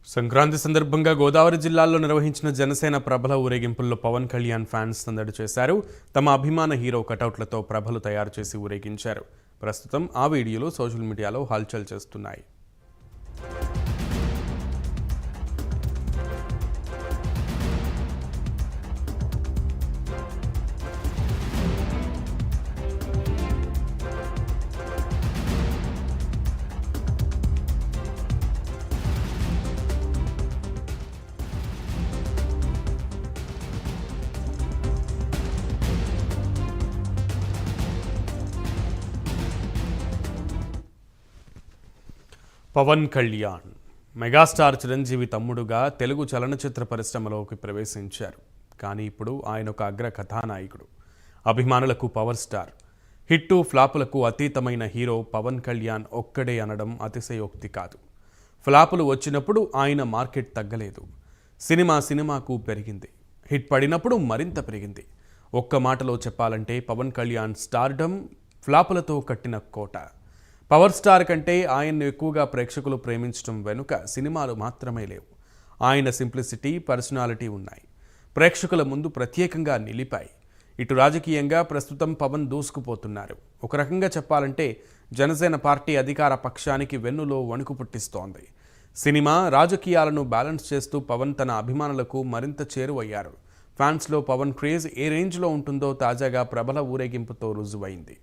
సంక్రాంతి సందర్భంగా గోదావరి జిల్లాలో నిర్వహించిన జనసేన ప్రభల ఊరేగింపుల్లో పవన్ కళ్యాణ్ ఫ్యాన్స్ సందడి చేశారు. తమ అభిమాన హీరో కటౌట్లతో ప్రభలు తయారు చేసి ఊరేగించారు. ప్రస్తుతం ఆ వీడియోలు సోషల్ మీడియాలో హల్చల్ చేస్తున్నాయి. పవన్ కళ్యాణ్ మెగాస్టార్ చిరంజీవి తమ్ముడుగా తెలుగు చలనచిత్ర పరిశ్రమలోకి ప్రవేశించారు. కానీ ఇప్పుడు ఆయన ఒక అగ్ర కథానాయకుడు, అభిమానులకు పవర్ స్టార్. హిట్టు ఫ్లాపులకు అతీతమైన హీరో పవన్ కళ్యాణ్ ఒక్కడే అనడం అతిశయోక్తి కాదు. ఫ్లాపులు వచ్చినప్పుడు ఆయన మార్కెట్ తగ్గలేదు. సినిమాకు పెరిగింది. హిట్ పడినప్పుడు మరింత పెరిగింది. ఒక్క మాటలో చెప్పాలంటే పవన్ కళ్యాణ్ స్టార్డమ్ ఫ్లాపులతో కట్టిన కోట. పవర్ స్టార్ కంటే ఆయన్ను ఎక్కువగా ప్రేక్షకులు ప్రేమించడం వెనుక సినిమాలు మాత్రమే లేవు. ఆయన సింప్లిసిటీ, పర్సనాలిటీ ఉన్నాయి. ప్రేక్షకుల ముందు ప్రత్యేకంగా నిలిపాయి. ఇటు రాజకీయంగా ప్రస్తుతం పవన్ దూసుకుపోతున్నారు. ఒక రకంగా చెప్పాలంటే జనసేన పార్టీ అధికార పక్షానికి వెన్నులో వణుకు పుట్టిస్తోంది. సినిమా, రాజకీయాలను బ్యాలెన్స్ చేస్తూ పవన్ తన అభిమానులకు మరింత చేరువయ్యారు. ఫ్యాన్స్లో పవన్ క్రేజ్ ఏ రేంజ్లో ఉంటుందో తాజాగా ప్రభల ఊరేగింపుతో రుజువైంది.